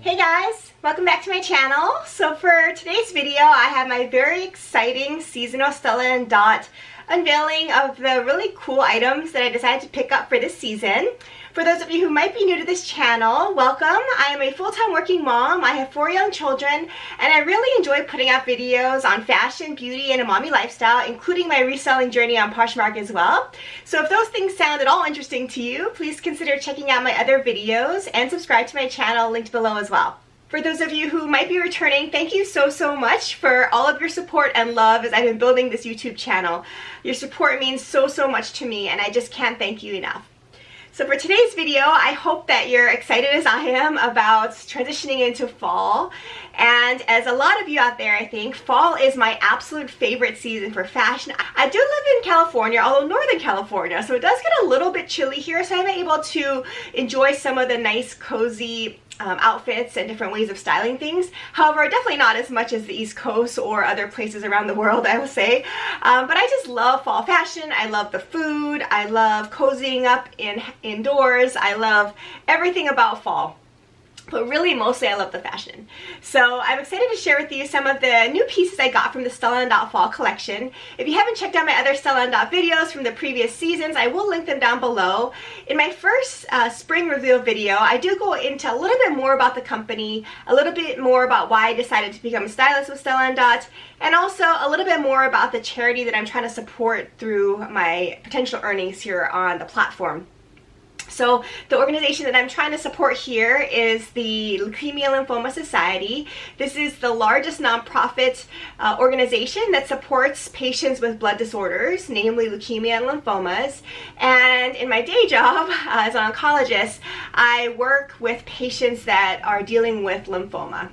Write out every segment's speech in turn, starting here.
Hey guys, welcome back to my channel. So for today's video, I have my very exciting seasonal Stella and Dot unveiling of the really cool items that I decided to pick up for this season. For those of you who might be new to this channel, welcome. I am a full-time working mom. I have 4 young children, and I really enjoy putting out videos on fashion, beauty, and a mommy lifestyle, including my reselling journey on Poshmark as well. So if those things sound at all interesting to you, please consider checking out my other videos and subscribe to my channel linked below as well. For those of you who might be returning, thank you so much for all of your support and love as I've been building this YouTube channel. Your support means so much to me, and I just can't thank you enough. So for today's video, I hope that you're excited as I am about transitioning into fall. And as a lot of you out there, I think, fall is my absolute favorite season for fashion. I do live in California, although Northern California, so it does get a little bit chilly here, so I'm able to enjoy some of the nice, cozy outfits and different ways of styling things. However, definitely not as much as the East Coast or other places around the world, I will say. But I just love fall fashion. I love the food. I love cozying up indoors. I love everything about fall. But really, mostly I love the fashion. So I'm excited to share with you some of the new pieces I got from the Stella and Dot fall collection. If you haven't checked out my other Stella and Dot videos from the previous seasons, I will link them down below. In my first spring reveal video, I do go into a little bit more about the company, a little bit more about why I decided to become a stylist with Stella and Dot, and also a little bit more about the charity that I'm trying to support through my potential earnings here on the platform. So the organization that I'm trying to support here is the Leukemia Lymphoma Society. This is the largest nonprofit organization that supports patients with blood disorders, namely leukemia and lymphomas. And in my day job as an oncologist, I work with patients that are dealing with lymphoma.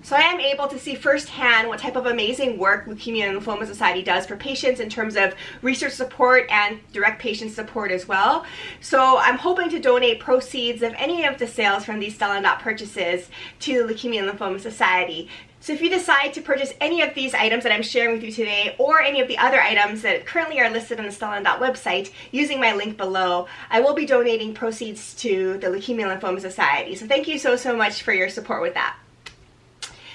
So I am able to see firsthand what type of amazing work Leukemia and Lymphoma Society does for patients in terms of research support and direct patient support as well. So I'm hoping to donate proceeds of any of the sales from these Stella and Dot purchases to the Leukemia and Lymphoma Society. So if you decide to purchase any of these items that I'm sharing with you today, or any of the other items that currently are listed on the Stella and Dot website using my link below, I will be donating proceeds to the Leukemia and Lymphoma Society. So thank you so much for your support with that.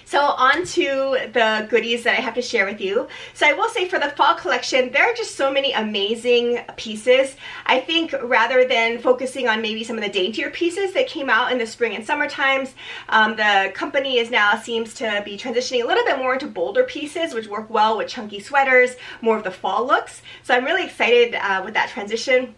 So on to the goodies that I have to share with you. So I will say for the fall collection, there are just so many amazing pieces. I think rather than focusing on maybe some of the daintier pieces that came out in the spring and summer times, the company is now seems to be transitioning a little bit more into bolder pieces, which work well with chunky sweaters, more of the fall looks. So I'm really excited with that transition.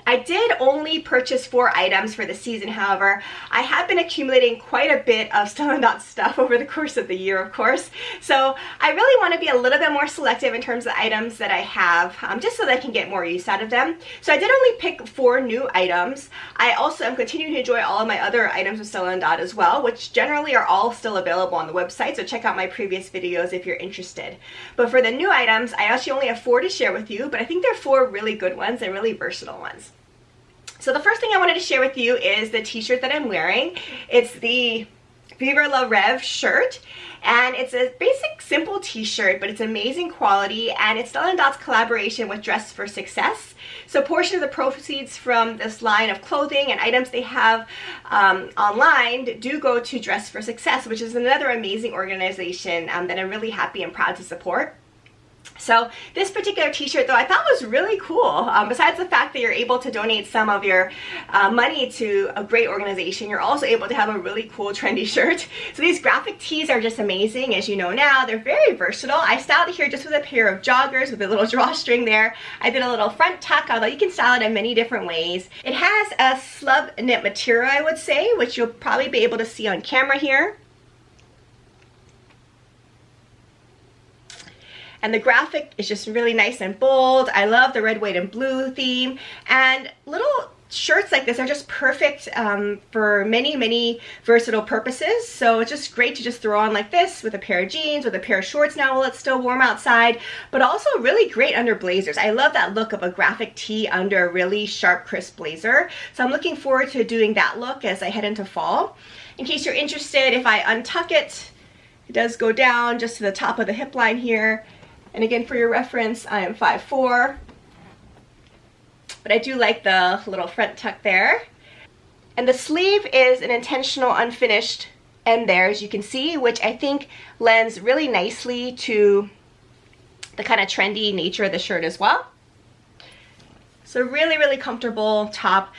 I did only purchase 4 items for the season, however. I have been accumulating quite a bit of Stella and Dot stuff over the course of the year, of course. So I really want to be a little bit more selective in terms of the items that I have, just so that I can get more use out of them. So I did only pick 4 new items. I also am continuing to enjoy all of my other items with Stella and Dot as well, which generally are all still available on the website, so check out my previous videos if you're interested. But for the new items, I actually only have 4 to share with you, but I think they're 4 really good ones and really versatile ones. So the first thing I wanted to share with you is the t-shirt that I'm wearing. It's the Viva La Rev shirt, and it's a basic simple t-shirt, but it's amazing quality, and it's Stella and Dot's collaboration with Dress for Success. So a portion of the proceeds from this line of clothing and items they have online do go to Dress for Success, which is another amazing organization that I'm really happy and proud to support. So this particular t-shirt, though, I thought was really cool. Besides the fact that you're able to donate some of your money to a great organization, you're also able to have a really cool trendy shirt. So these graphic tees are just amazing, as you know now. They're very versatile. I styled it here just with a pair of joggers with a little drawstring there. I did a little front tuck, although you can style it in many different ways. It has a slub knit material, I would say, which you'll probably be able to see on camera here. And the graphic is just really nice and bold. I love the red, white, and blue theme. And little shirts like this are just perfect for many versatile purposes. So it's just great to just throw on like this with a pair of jeans, with a pair of shorts now while it's still warm outside, but also really great under blazers. I love that look of a graphic tee under a really sharp, crisp blazer. So I'm looking forward to doing that look as I head into fall. In case you're interested, if I untuck it, it does go down just to the top of the hip line here. And again, for your reference, I am 5'4", but I do like the little front tuck there. And the sleeve is an intentional unfinished end there, as you can see, which I think lends really nicely to the kind of trendy nature of the shirt as well. So really comfortable top.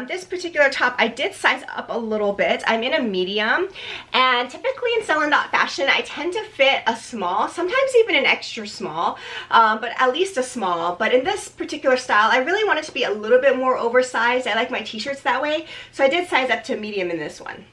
This particular top, I did size up a little bit. I'm in a medium, and typically in Stella fashion, I tend to fit a small, sometimes even an extra small, but at least a small. But in this particular style, I really want it to be a little bit more oversized. I like my t-shirts that way, so I did size up to medium in this one.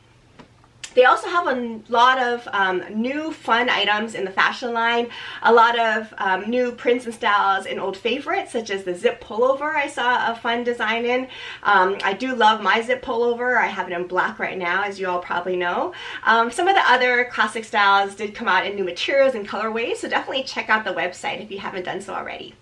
They also have a lot of new fun items in the fashion line, a lot of new prints and styles in old favorites, such as the zip pullover I saw a fun design in. I do love my zip pullover. I have it in black right now, as you all probably know. Some of the other classic styles did come out in new materials and colorways, so definitely check out the website if you haven't done so already.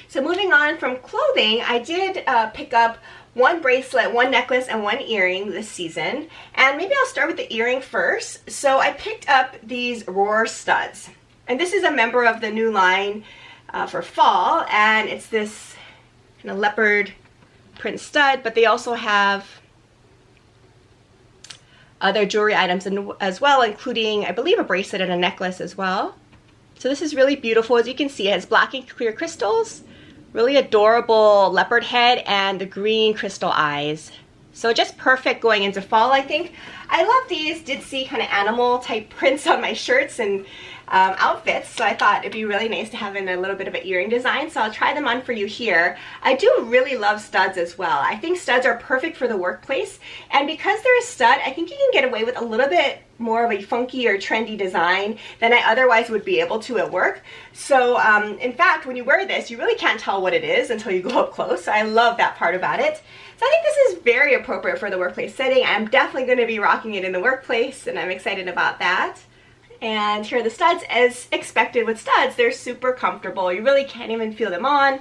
So moving on from clothing, I did pick up one bracelet, one necklace, and one earring this season. And maybe I'll start with the earring first. So I picked up these Roar studs. And this is a member of the new line for fall. And it's this kind of leopard print stud, but they also have other jewelry items as well, including, I believe, a bracelet and a necklace as well. So this is really beautiful. As you can see, it has black and clear crystals. Really adorable leopard head and the green crystal eyes. So just perfect going into fall, I think. I love these. Did see kind of animal type prints on my shirts and outfits, so I thought it'd be really nice to have in a little bit of an earring design, so I'll try them on for you here. I do really love studs as well. I think studs are perfect for the workplace, and because they're a stud, I think you can get away with a little bit more of a funky or trendy design than I otherwise would be able to at work. So in fact, when you wear this, you really can't tell what it is until you go up close. So I love that part about it. So I think this is very appropriate for the workplace setting. I'm definitely going to be rocking it in the workplace, and I'm excited about that. And here are the studs. As expected with studs, they're super comfortable. You really can't even feel them on.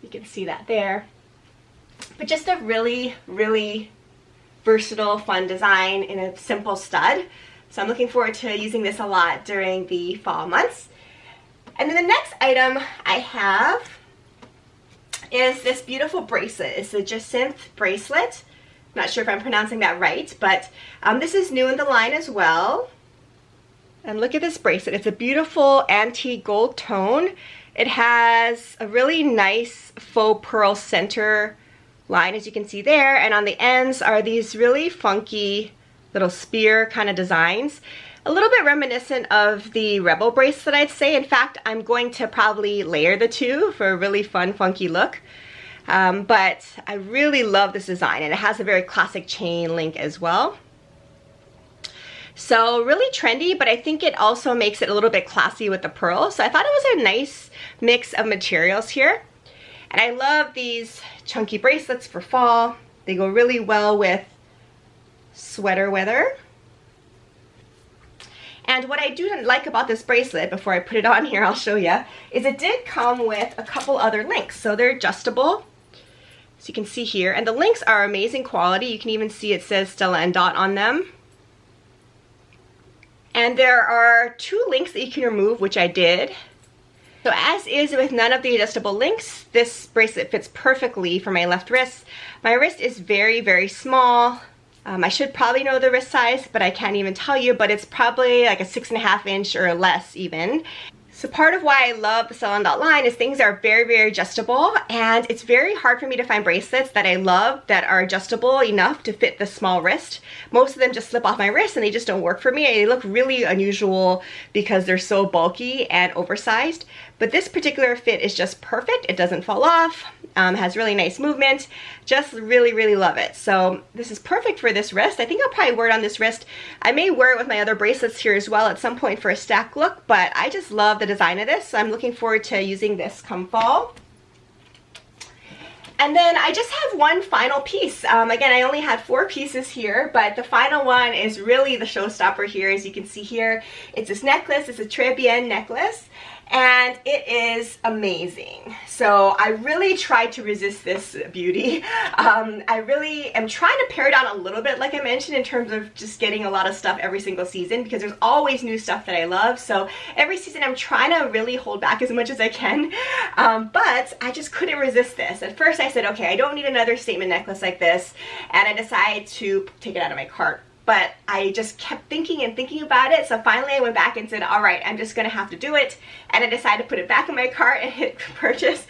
You can see that there. But just a really versatile, fun design in a simple stud. So I'm looking forward to using this a lot during the fall months. And then the next item I have is this beautiful bracelet. It's a Jacinth bracelet. I'm not sure if I'm pronouncing that right, but this is new in the line as well. And look at this bracelet. It's a beautiful antique gold tone. It has a really nice faux pearl center line, as you can see there, and on the ends are these really funky little spear kind of designs. A little bit reminiscent of the Rebel bracelet, I'd say. In fact, I'm going to probably layer the two for a really fun, funky look. But I really love this design, and it has a very classic chain link as well. So really trendy, but I think it also makes it a little bit classy with the pearls. So I thought it was a nice mix of materials here. And I love these chunky bracelets for fall. They go really well with sweater weather. And what I do like about this bracelet, before I put it on here, I'll show you, is it did come with a couple other links. So they're adjustable, so you can see here. And the links are amazing quality. You can even see it says Stella and Dot on them. And there are 2 links that you can remove, which I did. So as is with none of the adjustable links, this bracelet fits perfectly for my left wrist. My wrist is very small. I should probably know the wrist size, but I can't even tell you, but it's probably like a 6.5 inch or less even. So part of why I love the Stella and Dot line is things are very adjustable, and it's very hard for me to find bracelets that I love that are adjustable enough to fit the small wrist. Most of them just slip off my wrist and they just don't work for me. They look really unusual because they're so bulky and oversized. But this particular fit is just perfect. It doesn't fall off, has really nice movement. Just really love it. So this is perfect for this wrist. I think I'll probably wear it on this wrist. I may wear it with my other bracelets here as well at some point for a stack look, but I just love the design of this. So I'm looking forward to using this come fall. And then I just have one final piece. Again, I only had 4 pieces here, but the final one is really the showstopper here. As you can see here, it's this necklace. It's a Trebian necklace. and it is amazing. So I really tried to resist this beauty. I really am trying to pare down a little bit, like I mentioned, in terms of just getting a lot of stuff every single season, because there's always new stuff that I love. So every season I'm trying to really hold back as much as I can, but I just couldn't resist this. At first I said, okay, I don't need another statement necklace like this, and I decided to take it out of my cart. But I just kept thinking and thinking about it, so finally I went back and said, all right, I'm just gonna have to do it, and I decided to put it back in my cart and hit purchase.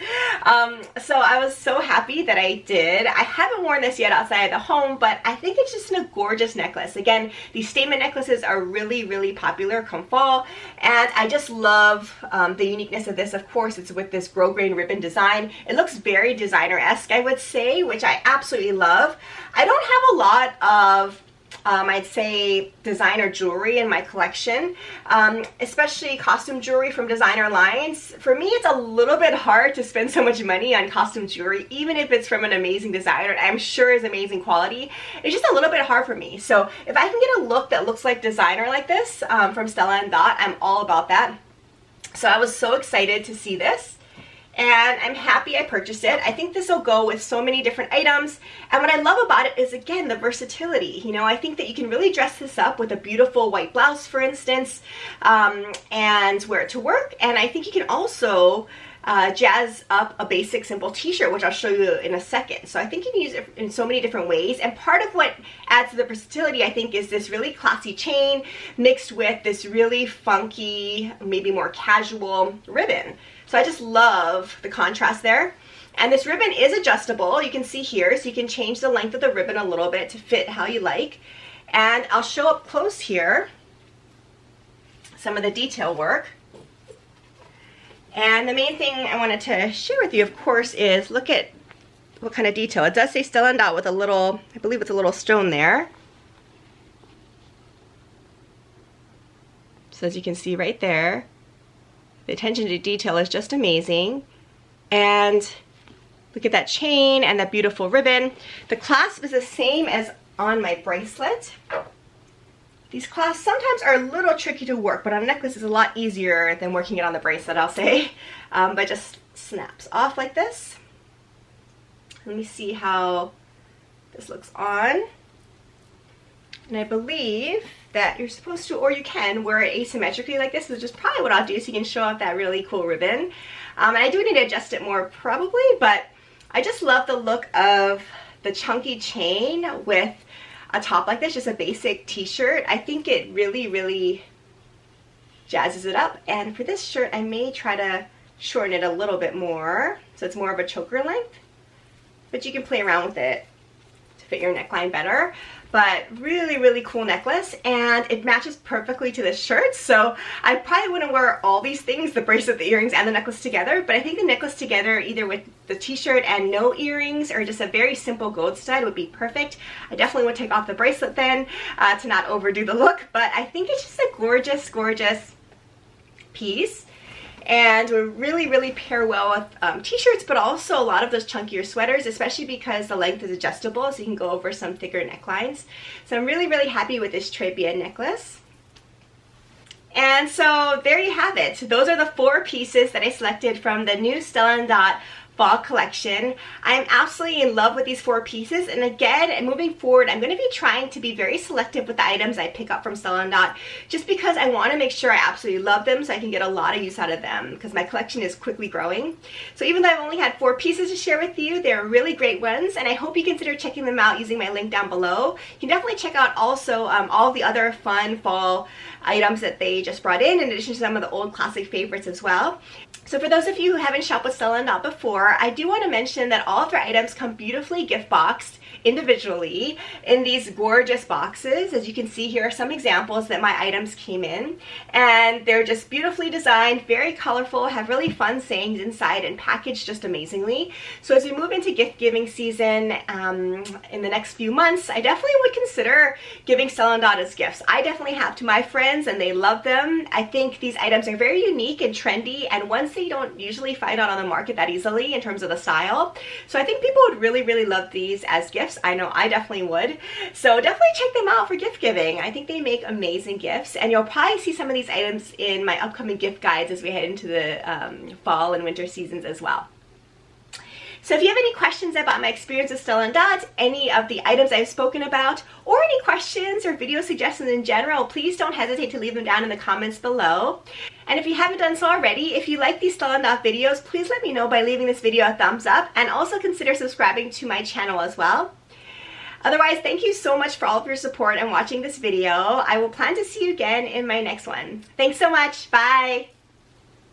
So I was so happy that I did. I haven't worn this yet outside of the home, but I think it's just a gorgeous necklace. Again, these statement necklaces are really, really popular come fall, and I just love the uniqueness of this. Of course, it's with this grosgrain ribbon design. It looks very designer-esque, I would say, which I absolutely love. I don't have a lot of I'd say designer jewelry in my collection, especially costume jewelry from designer lines. For me, it's a little bit hard to spend so much money on costume jewelry, even if it's from an amazing designer, and I'm sure is amazing quality. It's just a little bit hard for me. So if I can get a look that looks like designer like this from Stella & Dot, I'm all about that. So I was so excited to see this, and I'm happy I purchased it. I think this will go with so many different items, and what I love about it is, again, the versatility. You know, I think that you can really dress this up with a beautiful white blouse, for instance, and wear it to work, and I think you can also jazz up a basic simple t-shirt, which I'll show you in a second. So I think you can use it in so many different ways, and part of what adds to the versatility, I think, is this really classy chain mixed with this really funky, maybe more casual ribbon. So I just love the contrast there. And this ribbon is adjustable, you can see here, so you can change the length of the ribbon a little bit to fit how you like. And I'll show up close here some of the detail work. And the main thing I wanted to share with you, of course, is look at what kind of detail. It does say Stella & Dot with a little, I believe it's a little stone there. So as you can see right there, the attention to detail is just amazing. And look at that chain and that beautiful ribbon. The clasp is the same as on my bracelet. These clasps sometimes are a little tricky to work, but on a necklace is a lot easier than working it on the bracelet, I'll say. But just snaps off like this. Let me see how this looks on. And I believe that you're supposed to, or you can, wear it asymmetrically like this, which is probably what I'll do, so you can show off that really cool ribbon. And I do need to adjust it more probably, but I just love the look of the chunky chain with a top like this, just a basic t-shirt. I think it really, really jazzes it up. And for this shirt, I may try to shorten it a little bit more, so it's more of a choker length, but you can play around with it to fit your neckline better. But really, really cool necklace, and it matches perfectly to this shirt. So I probably wouldn't wear all these things, the bracelet, the earrings, and the necklace together, but I think the necklace together, either with the t-shirt and no earrings, or just a very simple gold stud, would be perfect. I definitely would take off the bracelet then to not overdo the look, but I think it's just a gorgeous, gorgeous piece. And would really, really pair well with t-shirts, but also a lot of those chunkier sweaters, especially because the length is adjustable, so you can go over some thicker necklines. So I'm really, really happy with this Trebia necklace. And so there you have it. Those are the 4 pieces that I selected from the new Stella & Dot fall collection. I'm absolutely in love with these 4 pieces, and again, moving forward, I'm going to be trying to be very selective with the items I pick up from Stella & Dot, just because I want to make sure I absolutely love them so I can get a lot of use out of them, because my collection is quickly growing. So even though I've only had 4 pieces to share with you, they're really great ones, and I hope you consider checking them out using my link down below. You can definitely check out also all the other fun fall items that they just brought in addition to some of the old classic favorites as well. So for those of you who haven't shopped with Stella & Dot before, I do want to mention that all of their items come beautifully gift boxed individually in these gorgeous boxes. As you can see, here are some examples that my items came in, and they're just beautifully designed, very colorful, have really fun sayings inside, and packaged just amazingly. So as we move into gift giving season in the next few months, I definitely would consider giving Stella & Dot as gifts. I definitely have to my friends, and they love them. I think these items are very unique and trendy, and ones that you don't usually find out on the market that easily. in terms of the style. So I think people would really love these as gifts. I know I definitely would. So definitely check them out for gift giving. I think they make amazing gifts, and you'll probably see some of these items in my upcoming gift guides as we head into the fall and winter seasons as well. So if you have any questions about my experience with Stella and Dot, any of the items I've spoken about, or any questions or video suggestions in general, please don't hesitate to leave them down in the comments below. And if you haven't done so already, if you like these Stella and Dot videos, please let me know by leaving this video a thumbs up, and also consider subscribing to my channel as well. Otherwise, thank you so much for all of your support and watching this video. I will plan to see you again in my next one. Thanks so much. Bye.